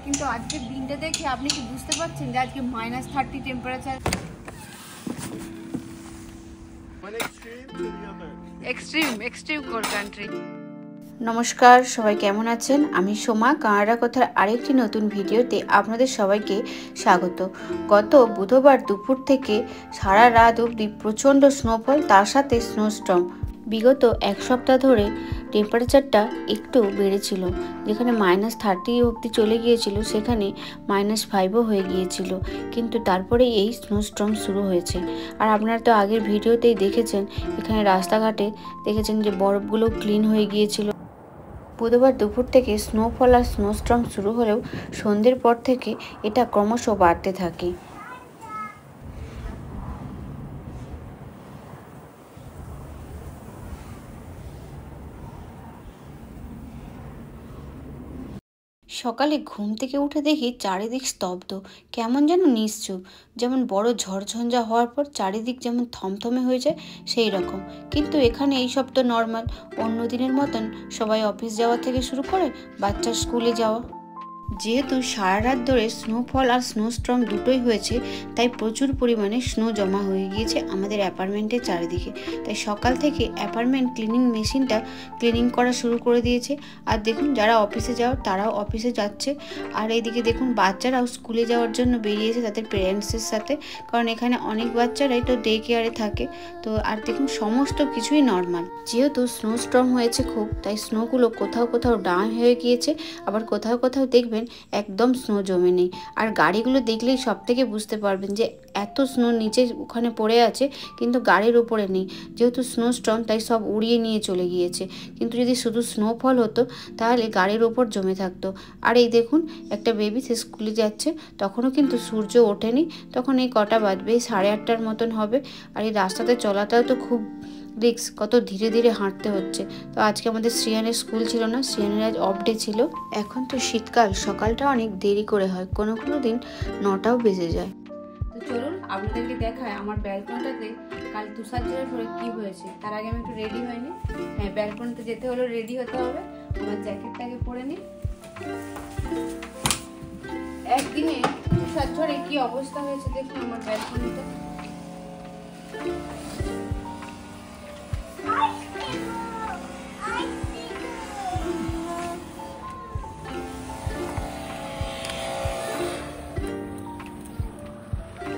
কিন্তু আজকের দিনটা দেখে আপনি কি বুঝতে পারছেন যে আজকে -30 টেম্পারেচার। Extreme cold country. নমস্কার, সবাই কেমন আছেন? আমি সোমা, কানাডা কথার আরেকটি নতুন ভিডিওতে আপনাদের সবাইকে স্বাগত। গত বুধবার দুপুর থেকে সারা রাত অবধি প্রচণ্ড স্নোফল, তার সাথে স্নোস্টর্ম। বিগত এক সপ্তাহ ধরে টেম্পারেচারটা একটু বেড়েছিল, যেখানে -30 অবধি চলে গিয়েছিল সেখানে -5ও হয়ে গিয়েছিল। কিন্তু তারপরে এই স্নোস্টর্ম শুরু হয়েছে। আর আপনারা তো আগের ভিডিওতেই দেখেছেন, এখানে রাস্তাঘাটে দেখেছেন যে বরফগুলো ক্লিন হয়ে গিয়েছিল। বুধবার দুপুর থেকে স্নোফল আর স্নোস্টর্ম শুরু হলেও সন্ধ্যের পর থেকে এটা ক্রমশ বাড়তে থাকে। সকালে ঘুম থেকে উঠে দেখি চারিদিক স্তব্ধ, কেমন যেন নিশ্চুপ, যেমন বড় ঝড়ঝঞ্ঝা হওয়ার পর চারিদিক যেমন থমথমে হয়ে যায় সেই রকম। কিন্তু এখানে এইসব তো নর্মাল, অন্য দিনের মতন সবাই অফিস যাওয়া থেকে শুরু করে বাচ্চার স্কুলে যাওয়া। যেহেতু সারা রাত ধরে স্নোফল আর স্নোস্টর্ম দুটোই হয়েছে, তাই প্রচুর পরিমাণে স্নো জমা হয়ে গিয়েছে আমাদের অ্যাপার্টমেন্টের চারিদিকে। তাই সকাল থেকে অ্যাপার্টমেন্ট ক্লিনিং মেশিনটা ক্লিনিং করা শুরু করে দিয়েছে। আর দেখুন, যারা অফিসে যাওয়ার তারাও অফিসে যাচ্ছে। আর এইদিকে দেখুন, বাচ্চারাও স্কুলে যাওয়ার জন্য বেরিয়েছে তাদের পেরেন্টসের সাথে, কারণ এখানে অনেক বাচ্চারাই তো ডে কেয়ারে থাকে। তো আর দেখুন, সমস্ত কিছুই নর্মাল। যেহেতু স্নোস্টর্ম হয়েছে খুব, তাই স্নোগুলো কোথাও কোথাও ডাউন হয়ে গিয়েছে, আবার কোথাও কোথাও দেখবেন একদম স্নো জমে নেই। আর গাড়িগুলো দেখলেই সব থেকে বুঝতে পারবেন যে এত স্নো নিচে ওখানে পড়ে আছে, কিন্তু গাড়ির উপরে নেই। যেহেতু স্নোস্টর্ম, তাই সব উড়িয়ে নিয়ে চলে গিয়েছে। কিন্তু যদি শুধু স্নোফল হতো তাহলে গাড়ির ওপর জমে থাকতো। আর এই দেখুন, একটা বেবি সে স্কুলে যাচ্ছে, তখনও কিন্তু সূর্য ওঠেনি। তখন এই কটা বাজবে, 8:30টার মতন হবে। আর এই রাস্তাতে চলাটাও তো খুব রিক্স, কত ধীরে ধীরে হাঁটতে হচ্ছে। তো আজকে আমাদের শ্রিয়ানের স্কুল ছিল না, শ্রিয়ানের আজ অফ ডে ছিল। এখন তো শীতকাল, সকালটা অনেক দেরি করে হয়, কোনো কোনো দিন 9টাও বেজে যায়। তো চলুন আপনাদেরকে দেখায় আমার ব্যালকনিটাতে কাল তুষার ঝড়ের পরে কি হয়েছে। তার আগে আমি একটু রেডি হয়নি। হ্যাঁ, ব্যালকনিতে যেতে হলে রেডি হতে হবে। আমার জ্যাকেটটাকে পরে নিই। একদিনে তুষার ঝড়ে কি অবস্থা হয়েছে দেখুন আমার ব্যালকনিটা।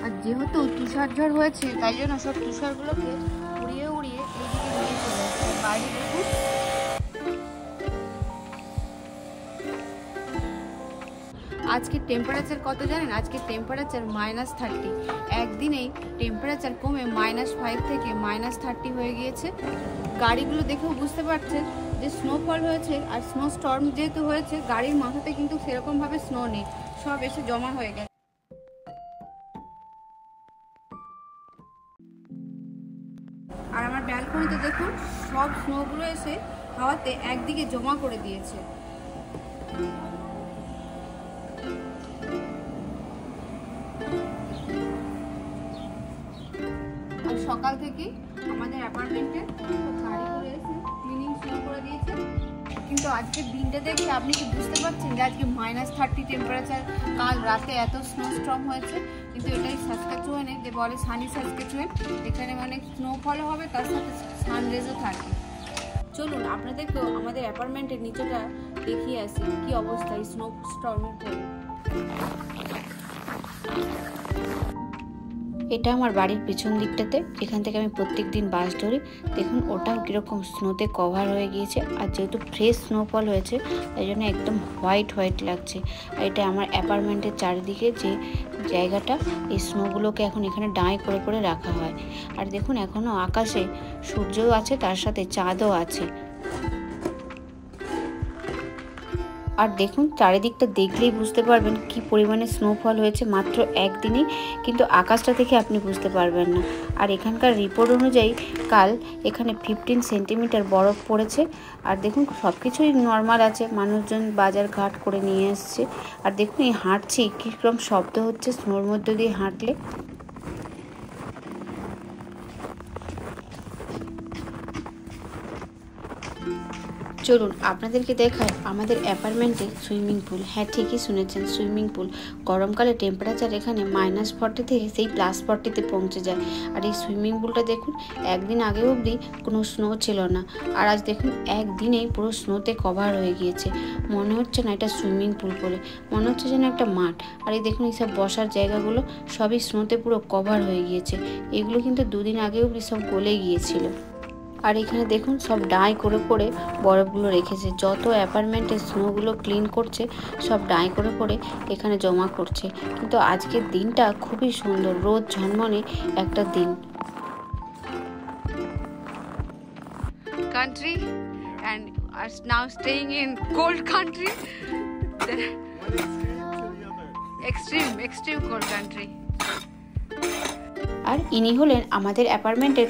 আর যেহেতু তুষার ঝড় হয়েছে, তাই জন্য সব তুষারগুলোকে উড়িয়ে উড়িয়ে এইদিকে নিয়ে চলে আসছে। বাইরে দেখুন, আজকে টেম্পারেচার কত জানেন? আজকে টেম্পারেচার -30। একদিনেই টেম্পারেচার কমে -5 থেকে -30 হয়ে গিয়েছে। গাড়িগুলো দেখেও বুঝতে পারছেন যে স্নোফল হয়েছে। আর স্নো স্টর্ম যেহেতু হয়েছে, গাড়ির মাথাতে কিন্তু সেরকমভাবে স্নো নেই, সব এসে জমা হয়ে গেছে। আর আমার ব্যালকনিতে দেখুন, সব স্নোগুলো এসে হাওয়াতে একদিকে জমা করে দিয়েছে। আর সকাল থেকে আমাদের অ্যাপার্টমেন্টে গাড়িগুলো এসে ক্লিনিং শুরু করে দিয়েছে। কিন্তু আজকের দিনটা দেখে আপনি কি বুঝতে পারছেন যে আজকে -30 টেম্পারেচার, কাল রাতে এত স্নোস্টর্ম হয়েছে। কিন্তু এটাই সাসকাচুয়ানে, যে বলে সানি সাসকাচুয়ান, এখানে অনেক স্নোফলও হবে, তার সাথে সানরেজও থাকে। চলুন আপনাদেরকেও আমাদের অ্যাপার্টমেন্টের নিচেটা দেখিয়ে আসি কি অবস্থা এই স্নোস্টর্মের পরে। এটা আমার বাড়ির পেছন দিকটাতে, এখান থেকে আমি প্রত্যেক দিন বাস ধরি। দেখুন, ওটাও কীরকম স্নোতে কভার হয়ে গিয়েছে। আর যেহেতু ফ্রেশ স্নোফল হয়েছে, তাই জন্য একদম হোয়াইট হোয়াইট লাগছে। আর এটা আমার অ্যাপার্টমেন্টের চারিদিকে যে জায়গাটা, এই স্নোগুলোকে এখন এখানে ডাঁই করে করে রাখা হয়। আর দেখুন, এখনও আকাশে সূর্যও আছে, তার সাথে চাঁদও আছে। আর দেখুন, চারিদিকটা দেখলেই বুঝতে পারবেন কি পরিমাণে স্নোফল হয়েছে মাত্র একদিনেই, কিন্তু আকাশটা থেকে আপনি বুঝতে পারবেন না। আর এখানকার রিপোর্ট অনুযায়ী কাল এখানে 15 সেন্টিমিটার বরফ পড়েছে। আর দেখুন, সব কিছুই নর্মাল আছে, মানুষজন বাজার ঘাট করে নিয়ে আসছে। আর দেখুন, এই হাঁটছি কীরকম শব্দ হচ্ছে স্নোর মধ্যে দিয়ে হাঁটলে। চলুন আপনাদেরকে দেখায় আমাদের অ্যাপার্টমেন্টে সুইমিং পুল। হ্যাঁ, ঠিকই শুনেছেন, সুইমিং পুল। গরমকালে টেম্পারেচার এখানে -40 থেকে সেই +40-তে পৌঁছে যায়। আর এই সুইমিং পুলটা দেখুন, একদিন আগে অবধি কোনো স্নো ছিল না, আর আজ দেখুন একদিনেই পুরো স্নোতে কভার হয়ে গিয়েছে। মনে হচ্ছে না এটা সুইমিং পুল বলে, মনে হচ্ছে যেন একটা মাঠ। আর এই দেখুন এইসব বসার জায়গাগুলো সবই স্নোতে পুরো কভার হয়ে গিয়েছে। এগুলো কিন্তু 2 দিন আগে অবধি সব গলে গিয়েছিল। আর এখানে দেখুন সব ডাই করে করে বরফগুলো রেখেছে। যত অ্যাপার্টমেন্টের স্নোগুলো ক্লিন করছে সব ডাই করে করে এখানে জমা করছে। কিন্তু আজকের দিনটা খুবই সুন্দর, রোদ ঝলমলে একটা দিন। Country and are now staying in cold country. Extreme cold country. আর ইনি হলেন আমাদের অ্যাপার্টমেন্টের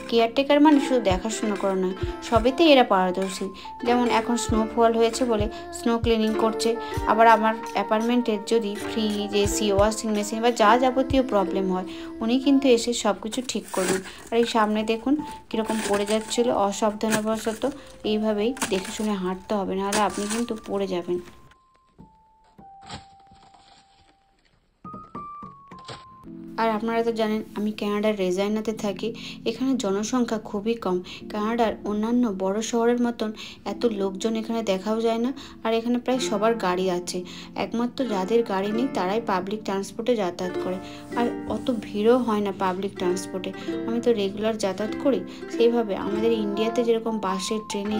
কেয়ারটেকার মানে শুধু দেখাশোনা করা নয়, সবেতেই এরা পারদর্শী। যেমন এখন স্নোফল হয়েছে বলে স্নো ক্লিনিং করছে। আবার আমার অ্যাপার্টমেন্টের যদি ফ্রিজ, এসি, ওয়াশিং মেশিন বা যা যাবতীয় প্রবলেম হয় উনি কিন্তু এসে সব কিছু ঠিক করবেন। আর এই সামনে দেখুন কীরকম পড়ে যাচ্ছিল অসাবধানবশত। এইভাবেই দেখে শুনে হাঁটতে হবে, নাহলে আপনি কিন্তু পড়ে যাবেন। আর আপনারা তো জানেন আমি কানাডার রেজাইনাতে থাকি। এখানে জনসংখ্যা খুবই কম। কানাডার অন্যান্য বড় শহরের মতন এত লোকজন এখানে দেখাও যায় না। আর এখানে প্রায় সবার গাড়ি আছে, একমাত্র যাদের গাড়ি নেই তারাই পাবলিক ট্রান্সপোর্টে যাতায়াত করে। আর অত ভিড়ও হয় না পাবলিক ট্রান্সপোর্টে। আমি তো রেগুলার যাতায়াত করি, সেইভাবে আমাদের ইন্ডিয়াতে যেরকম বাসে ট্রেনে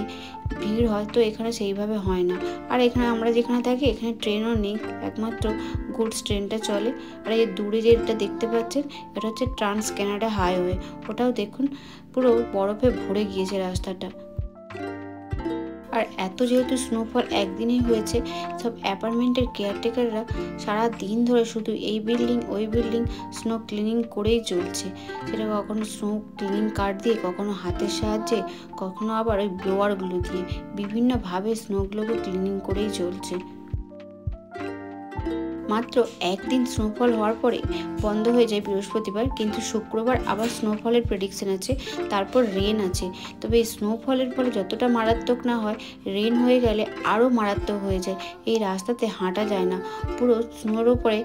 ভিড় হয় তো এখানে সেইভাবে হয় না। আর এখানে আমরা যেখানে থাকি এখানে ট্রেনও নেই, একমাত্র গুডস ট্রেনটা চলে। আর এই দূরে যেটা দেখতে পাচ্ছেন এটা হচ্ছে ট্রান্স কানাডা হাইওয়ে, ওটাও দেখুন পুরো বরফে ভরে গিয়েছে রাস্তাটা। আর এত যেহেতু স্নোফল একদিনেই হয়েছে, সব অ্যাপার্টমেন্টের কেয়ারটেকাররা সারা দিন ধরে শুধু এই বিল্ডিং ওই বিল্ডিং স্নো ক্লিনিং করেই চলছে। সেটা কখনো স্নো ক্লিনিং কার্ড দিয়ে, কখনো হাতের সাহায্যে, কখনো আবার ওই ব্লোয়ারগুলো দিয়ে বিভিন্নভাবে স্নোগুলোকে ক্লিনিং করেই চলছে। মাত্র একদিন স্নোফল হওয়ার পরে বন্ধ হয়ে যায় বৃহস্পতিবার, কিন্তু শুক্রবার আবার স্নোফলের প্রেডিকশন আছে, তারপর রেন আছে। তবে এই স্নোফলের ফলে যতটা মারাত্মক না হয়, রেন হয়ে গেলে আরও মারাত্মক হয়ে যায়। এই রাস্তাতে হাঁটা যায় না, পুরো স্নোর উপরে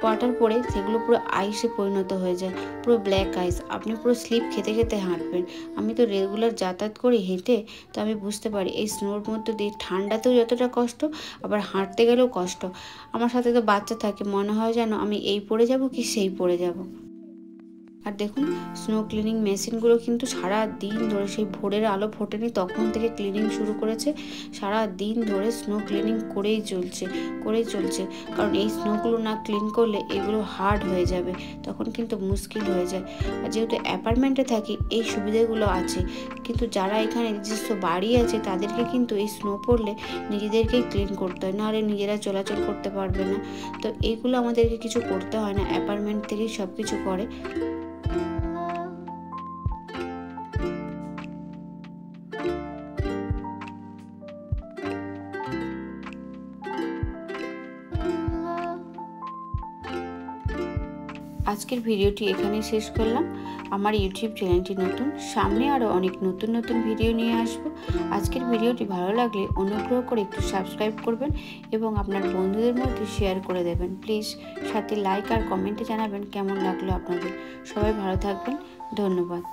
ওয়াটার পরে সেগুলো পুরো আইসে পরিণত হয়ে যায়, পুরো ব্ল্যাক আইস। আপনি পুরো স্লিপ খেতে খেতে হাঁটবেন। আমি তো রেগুলার যাতায়াত করি হেঁটে, তো আমি বুঝতে পারি এই স্নোর মধ্যে দিয়ে ঠান্ডাতেও যতটা কষ্ট, আবার হাঁটতে গেলেও কষ্ট। আমার সাথে তো বাচ্চা থাকে, মনে হয় যেন আমি এই পড়ে যাব কি সেই পড়ে যাব। আর দেখুন স্নো ক্লিনিং মেশিনগুলো কিন্তু সারা দিন ধরে, সেই ভোরের আলো ফোটেনি তখন থেকে ক্লিনিং শুরু করেছে, সারা দিন ধরে স্নো ক্লিনিং করেই চলছে। কারণ এই স্নোগুলো না ক্লিন করলে এগুলো হার্ড হয়ে যাবে, তখন কিন্তু মুশকিল হয়ে যায়। আর যেহেতু অ্যাপার্টমেন্টে থাকি এই সুবিধাগুলো আছে, কিন্তু যারা এখানে নিজস্ব বাড়ি আছে তাদেরকে কিন্তু এই স্নো পড়লে নিজেদেরকেই ক্লিন করতে হয়, নাহলে নিজেরা চলাচল করতে পারবে না। তো এইগুলো আমাদেরকে কিছু করতে হয় না, অ্যাপার্টমেন্ট থেকেই সব কিছু করে। আজকের ভিডিওটি এখানেই শেষ করলাম। আমার ইউটিউব চ্যানেলটি নতুন, সামনে আরও অনেক নতুন ভিডিও নিয়ে আসব। আজকের ভিডিওটি ভালো লাগলে অনুগ্রহ করে একটু সাবস্ক্রাইব করবেন এবং আপনার বন্ধুদের মধ্যে শেয়ার করে দেবেন প্লিজ। সাথে লাইক আর কমেন্টে জানাবেন কেমন লাগলো আপনাদের। সবাই ভালো থাকবেন, ধন্যবাদ।